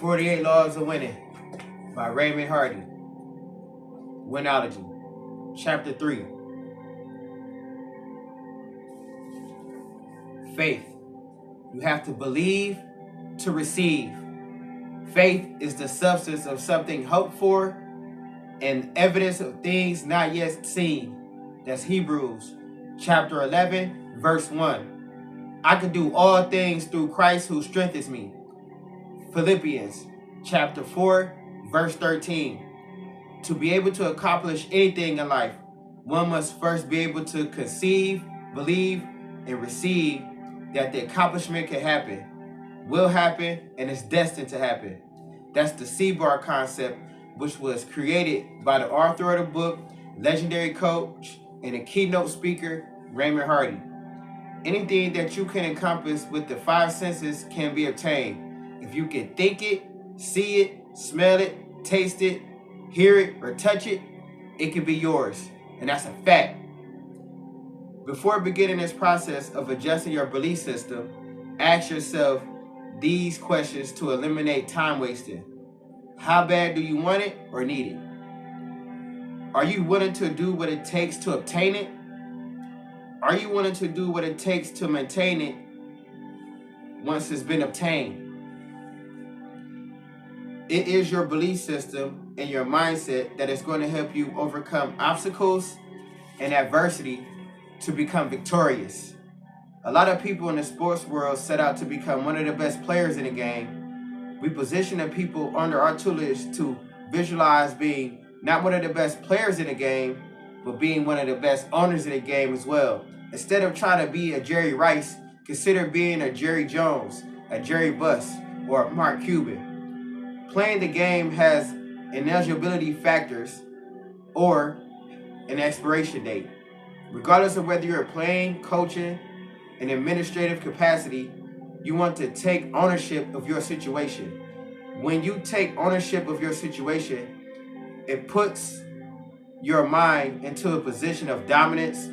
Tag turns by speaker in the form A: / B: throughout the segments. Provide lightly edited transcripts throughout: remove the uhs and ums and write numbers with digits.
A: 48 Laws of Winning by Raymond Hardy. Winology, Chapter 3. Faith. You have to believe to receive. Faith is the substance of something hoped for and evidence of things not yet seen. That's Hebrews, chapter 11, verse 1. I can do all things through Christ who strengthens me. Philippians, chapter 4, verse 13. To be able to accomplish anything in life, one must first be able to conceive, believe, and receive that the accomplishment can happen, will happen, and is destined to happen. That's the C-bar concept, which was created by the author of the book, legendary coach, and a keynote speaker, Raymond Hardy. Anything that you can encompass with the five senses can be obtained. If you can think it, see it, smell it, taste it, hear it, or touch it, it can be yours. And that's a fact. Before beginning this process of adjusting your belief system, ask yourself these questions to eliminate time wasting. How bad do you want it or need it? Are you willing to do what it takes to obtain it? Are you willing to do what it takes to maintain it once it's been obtained? It is your belief system and your mindset that is going to help you overcome obstacles and adversity to become victorious. A lot of people in the sports world set out to become one of the best players in the game. We position the people under our tutelage to visualize being not one of the best players in the game, but being one of the best owners in the game as well. Instead of trying to be a Jerry Rice, consider being a Jerry Jones, a Jerry Buss, or a Mark Cuban. Playing the game has ineligibility factors or an expiration date. Regardless of whether you're playing, coaching, an administrative capacity, you want to take ownership of your situation. When you take ownership of your situation, it puts your mind into a position of dominance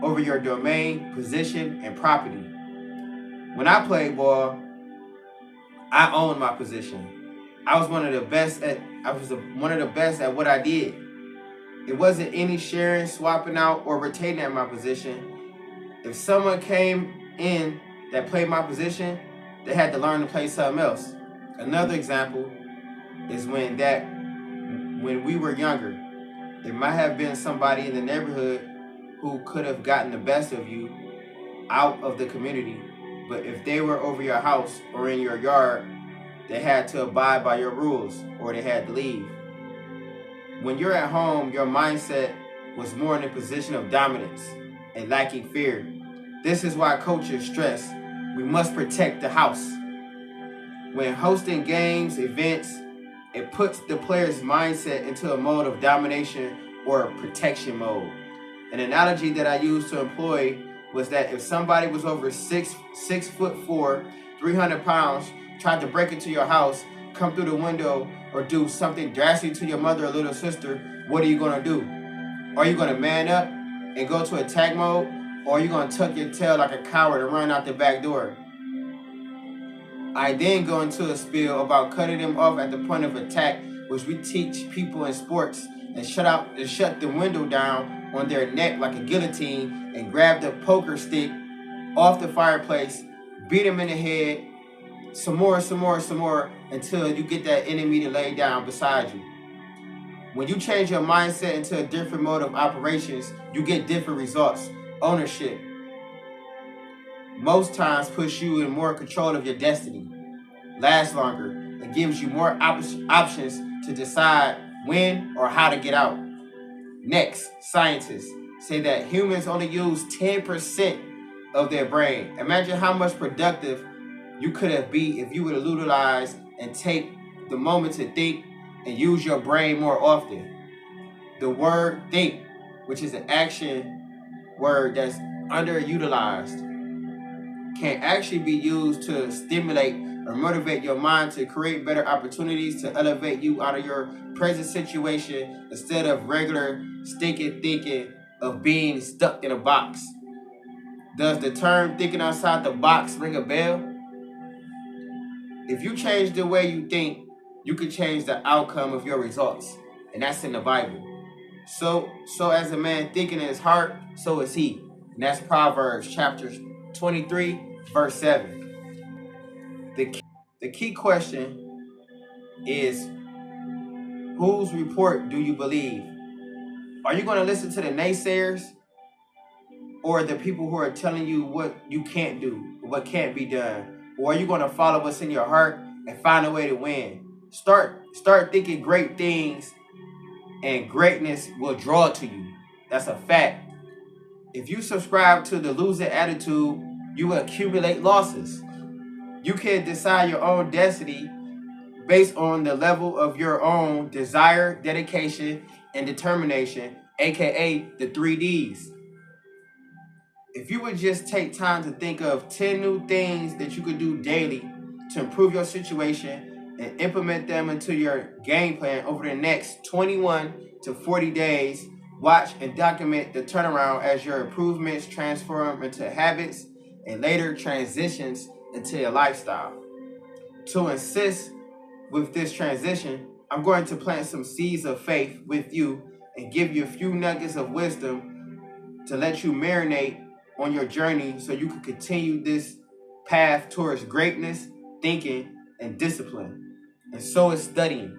A: over your domain, position, and property. When I played ball, I owned my position. I was one of the best at what I did. It wasn't any sharing, swapping out, or retaining at my position. If someone came in that played my position, they had to learn to play something else. Another example is when we were younger, there might have been somebody in the neighborhood who could have gotten the best of you out of the community, but if they were over your house or in your yard, they had to abide by your rules or they had to leave. When you're at home, your mindset was more in a position of dominance and lacking fear. This is why coaches stress we must protect the house. When hosting games, events, it puts the player's mindset into a mode of domination or protection mode. An analogy that I used to employ was that if somebody was over 6'4", 300 pounds, tried to break into your house, come through the window, or do something drastic to your mother or little sister, what are you going to do? Are you going to man up and go to attack mode, or are you going to tuck your tail like a coward and run out the back door? I then go into a spiel about cutting them off at the point of attack, which we teach people in sports, and shut the window down on their neck like a guillotine and grab the poker stick off the fireplace, beat them in the head, some more, until you get that enemy to lay down beside you. When you change your mindset into a different mode of operations, you get different results. Ownership most times puts you in more control of your destiny, lasts longer, and gives you more options to decide when or how to get out. Next, scientists say that humans only use 10% of their brain. Imagine how much productive you could have been if you would have utilized and take the moment to think and use your brain more often. The word think, which is an action word that's underutilized, can actually be used to stimulate or motivate your mind to create better opportunities to elevate you out of your present situation instead of regular stinking thinking of being stuck in a box. Does the term thinking outside the box ring a bell? If you change the way you think, you can change the outcome of your results. And that's in the Bible. So as a man thinking in his heart, so is he. And that's Proverbs chapter 23, verse 7. The key question is, whose report do you believe? Are you going to listen to the naysayers, or the people who are telling you what you can't do, what can't be done? Or are you going to follow what's in your heart and find a way to win? Start thinking great things, and greatness will draw to you. That's a fact. If you subscribe to the losing attitude, you will accumulate losses. You can decide your own destiny based on the level of your own desire, dedication, and determination, aka the 3Ds. If you would just take time to think of 10 new things that you could do daily to improve your situation and implement them into your game plan over the next 21 to 40 days, watch and document the turnaround as your improvements transform into habits and later transitions into your lifestyle. To assist with this transition, I'm going to plant some seeds of faith with you and give you a few nuggets of wisdom to let you marinate on your journey so you can continue this path towards greatness, thinking, and discipline. And so is studying.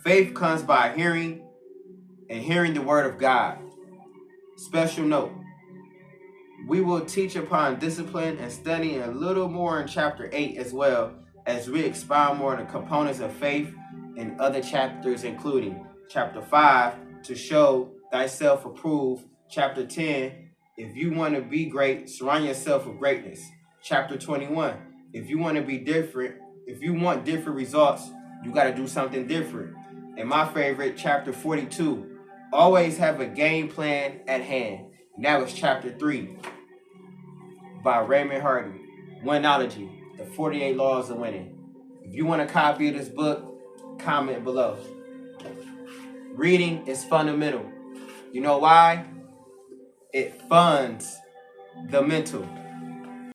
A: Faith comes by hearing, and hearing the word of God. Special note, we will teach upon discipline and studying a little more in chapter 8 as well, as we expound more on the components of faith in other chapters, including chapter 5, to show thyself approved, chapter 10, if you want to be great, surround yourself with greatness, chapter 21, if you want to be different, if you want different results, you got to do something different. And my favorite, chapter 42, always have a game plan at hand. And that was chapter 3 by Raymond Hardy, Winology, the 48 Laws of Winning. If you want a copy of this book, comment below. Reading is fundamental. You know why? It funds the mental.